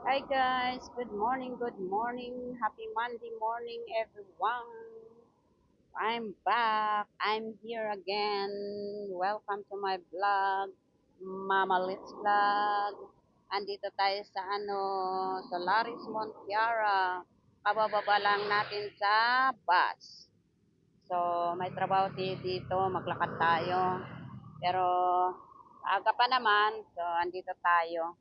Hi guys, good morning, good morning. Happy Monday morning everyone. I'm back. I'm here again. Welcome to my vlog, Mama Lit's Vlog. Andito tayo sa Solaris Montiara. Kabababa lang natin sa bus. So, may trabaho dito, maglakad tayo. Pero, aga pa naman, so andito tayo.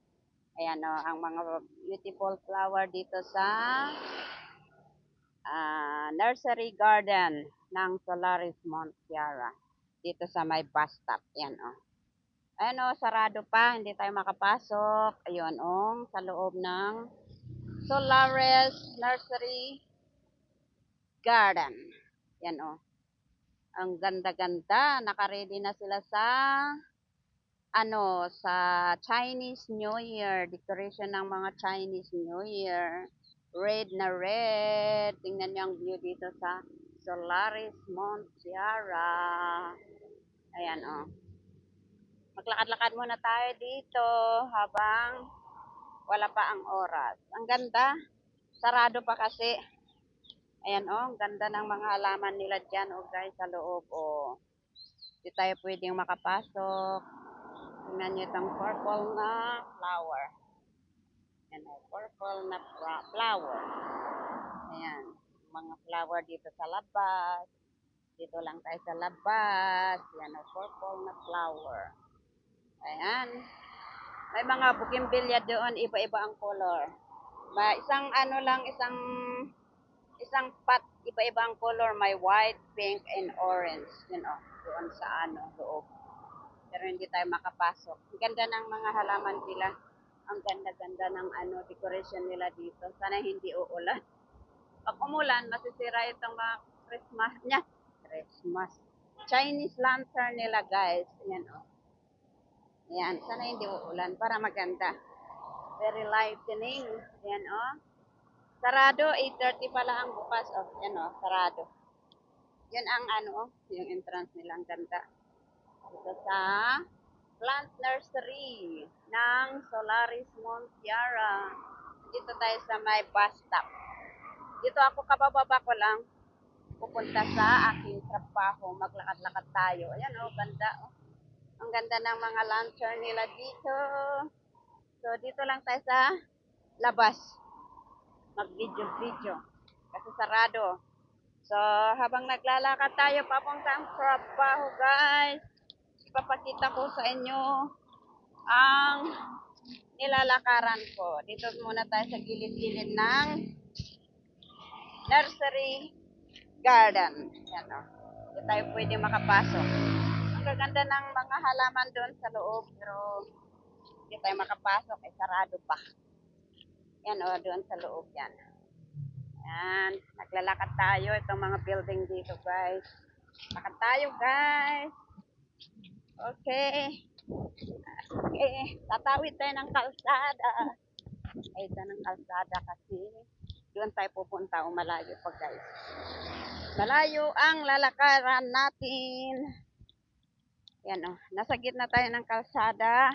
Ayan o, ang mga beautiful flower dito sa nursery garden ng Solaris Montiara. Dito sa may bus stop. Ayan o. Ayan o, sarado pa. Hindi tayo makapasok. Ayun o, sa loob ng Solaris Nursery Garden. Ayan o. Ang ganda-ganda. Nakaready na sila sa Chinese New Year, decoration ng mga Chinese New Year. Red na red. Tingnan niyo ang view dito sa Solaris Montiara. Ayan oh. Maglakad-lakad muna tayo dito habang wala pa ang oras. Ang ganda. Sarado pa kasi. Ayan oh, ang ganda ng mga halaman nila dyan oh guys sa loob oh. Hindi tayo pwedeng makapasok. Tingnan niyo itong purple na flower. Ayan, purple na flower. Ayan, mga flower dito sa labas. Dito lang tayo sa labas. Ayan, purple na flower. Ayan. May mga bougainvillea doon, iba-iba ang color. May isang pot, iba-iba ang color. May white, pink, and orange. Doon sa loob. Pero hindi tayo makapasok. Ang ganda ng mga halaman nila. Ang ganda-ganda ng decoration nila dito. Sana hindi uulan. Pag umulan, masisira itong mga Christmas niya. Christmas. Chinese lantern nila guys. Ayan o. Ayan. Sana hindi uulan para maganda. Very lightening. Ayan o. Sarado. 8:30 pala ang bukas. Ayan o. Sarado. Yan ang yung entrance nila. Ang ganda. Dito sa plant nursery ng Solaris Montiara. Dito tayo sa may bus stop. Dito ako kabababa ko lang pupunta sa aking trabaho. Maglakad-lakad tayo. Ayan oh, ganda oh. Ang ganda ng mga lantern nila dito. So dito lang tayo sa labas. Mag-video-video. Kasi sarado. So habang naglalakad tayo papuntang trabaho guys, ipapakita ko sa inyo ang nilalakaran ko. Dito muna tayo sa gilid-gilid ng nursery garden. Yan o. Hindi tayo pwede makapasok. Ang gaganda ng mga halaman doon sa loob, pero hindi tayo makapasok. Sarado pa. Yan o, doon sa loob yan. Yan. Naglalakad tayo. Itong mga building dito guys. Lakad tayo guys. Okay. Okay. Tatawid tayo ng kalsada. Ay, ito ng kalsada kasi doon tayo pupunta o malayo pa guys. Malayo ang lalakaran natin. Yan o. Nasa gitna tayo ng kalsada.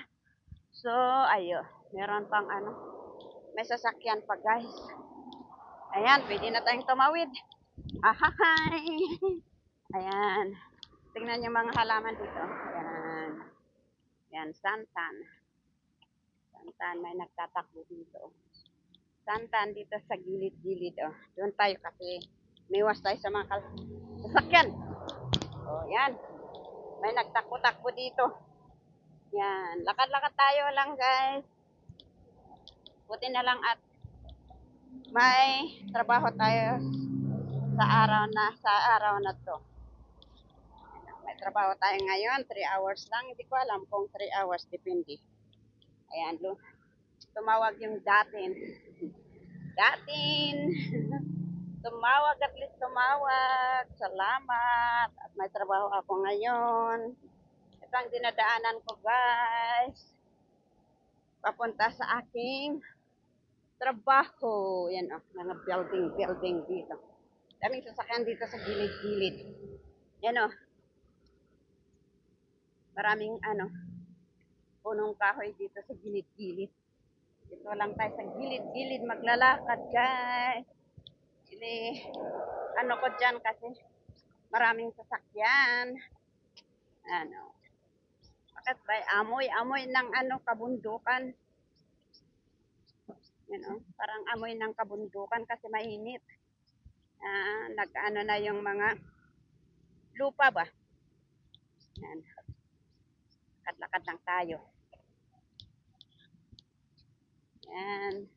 So, ayo. Meron pang may sasakyan pa guys. Ayan, pwede na tayong tumawid. Ahahay! Ayan. Tingnan niyo mga halaman dito. Ayan. Ayan, santan. Santan, may nagtatakbo dito. Santan dito sa gilid-gilid. Oh. Doon tayo kasi miwas tayo sa mga sasakyan. Oh, yan. May nagtakbo-takbo dito. Yan. Lakad-lakad tayo lang guys. Buti na lang at may trabaho tayo sa araw na to. May trabaho tayo ngayon, 3 hours lang. Hindi ko alam kung 3 hours, depende. Ayan, tumawag yung datin. Datin! Tumawag, at least tumawag. Salamat. At may trabaho ako ngayon. Ito ang dinadaanan ko guys. Papunta sa aking trabaho. Yan oh, mga building dito. Daming sasakyan dito sa gilid-gilid. Yan oh. Maraming punong kahoy dito sa gilid-gilid. Dito lang tayo sa gilid-gilid maglalakad, guys. Ini, ano ko dyan kasi maraming sasakyan. Ano, bakit ba? Amoy ng ano, kabundukan. Yan, oh, parang amoy ng kabundukan kasi mainit. Nag-ano na yung mga lupa ba? Yan, lakad-lakad lang tayo. Yan,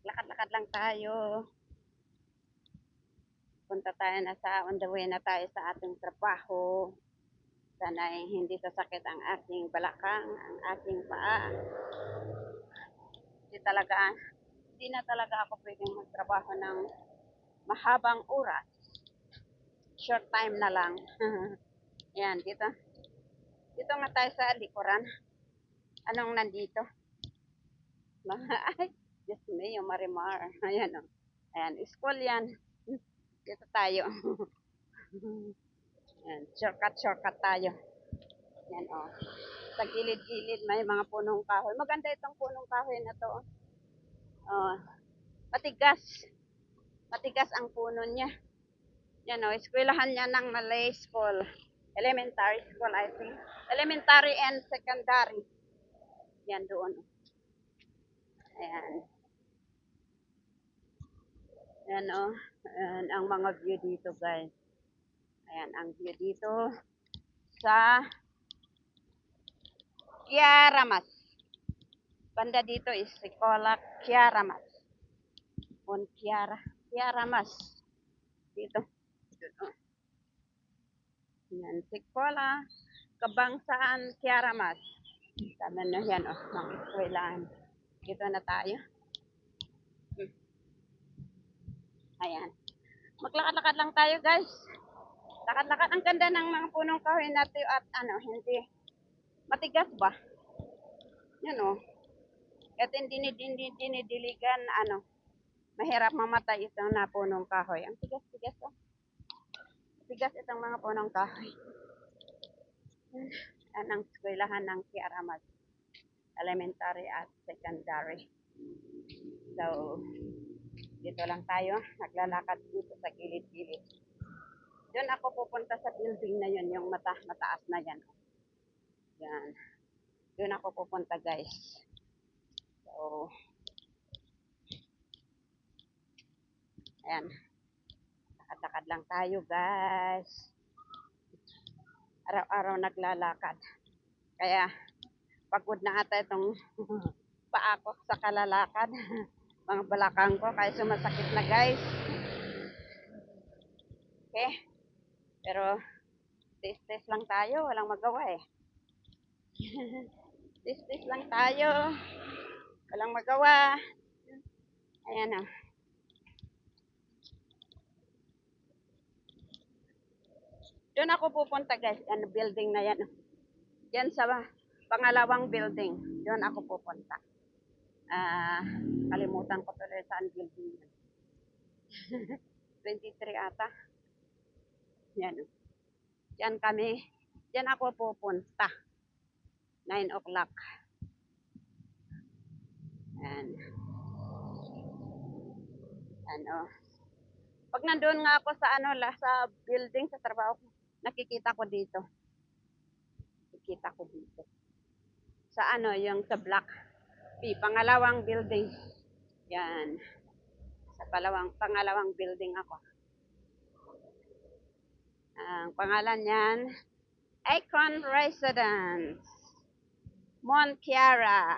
lakad-lakad lang tayo. Punta tayo na sa, on the way na tayo sa ating trabaho. Sana hindi sasakit ang aking balakang, ang aking paa. Hindi talaga, hindi na talaga ako pwedeng magtrabaho ng mahabang oras. Short time na lang. Yan, dito. Dito nga tayo sa likuran. Anong nandito? Ay, Diyos me, yung Marimar. Ayan, o. Ayan, school yan. Dito tayo. Ayan, shortcut tayo. Yan, o. Sa gilid-gilid may mga punong kahoy. Maganda itong punong kahoy na to. Oh, matigas. Matigas ang puno niya. Yan, o. Eskwelahan niya ng Malay School. Elementary school, I think. Elementary and secondary. Yan doon. Ayan. Ayan, o. Ayan ang mga view dito, guys. Ayan ang view dito sa Kiaramas. Banda dito is Sikola Kiaramas. Kiaramas. Dito. Ayan, Sikola Kabangsaan Kiaramas. Tama na yan, oh, mga eskwelahan. Dito na tayo. Ayan. Maglakad-lakad lang tayo, guys. Lakad-lakad. Ang ganda ng mga punong kahoy natin at ano, hindi matigas ba? Yan, oh. At hindi dinidiligan, ano, mahirap mamatay itong na punong kahoy. Ang tigas-tigas, oh. Tigas itong mga punong kahoy. Yan ang eskwelahan ng Kiaramas. Elementary at secondary. So, dito lang tayo. Naglalakad dito sa gilid-gilid. Doon ako pupunta sa building na yun, yung mataas na yan. Yan. Doon ako pupunta, guys. So, ayan. Lakad-lakad lang tayo, guys. Araw-araw naglalakad. Kaya, pagod na ata itong paa ko sa kalalakad. Mga balakang ko, kaya sumasakit na, guys. Okay? Pero, test lang tayo. Walang magawa eh. Test lang tayo. Walang magawa. Ayan o. Doon ako pupunta, guys. Ano, building na yan. Yan sa pangalawang building. Doon ako pupunta. Kalimutan ko tuloy saan building yan. 23 ata. Yan o. Diyan kami. Diyan ako pupunta. 9 o'clock. Yan. Ano. Pag nandoon nga ako sa ano, sa building, sa trabaho ko, nakikita ko dito. Nakikita ko dito. Sa ano, yung sa block B, pangalawang building. Yan. Sa pangalawang building ako. Ang pangalan niyan, Icon Residence. Montiara.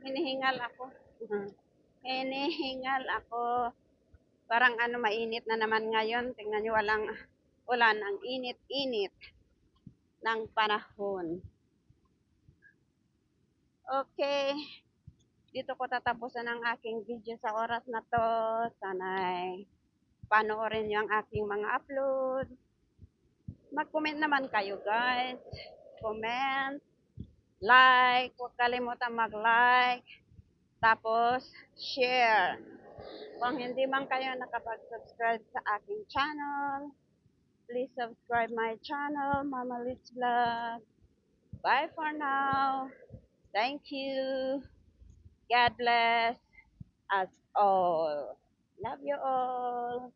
Hinihingal ako. Hinihingal ako. Parang ano, mainit na naman ngayon. Tingnan nyo, walang ulan. Ang init-init ng panahon. Okay. Dito ko tatapusan ang aking video sa oras na to. Sana'y panoorin nyo ang aking mga upload. Mag-comment naman kayo, guys. Comment. Like. Huwag kalimutan mag-like. Tapos, share. Kung hindi man kayo nakapag-subscribe sa aking channel, please subscribe my channel, Mama Liz Vlog. Bye for now. Thank you. God bless us all. Love you all.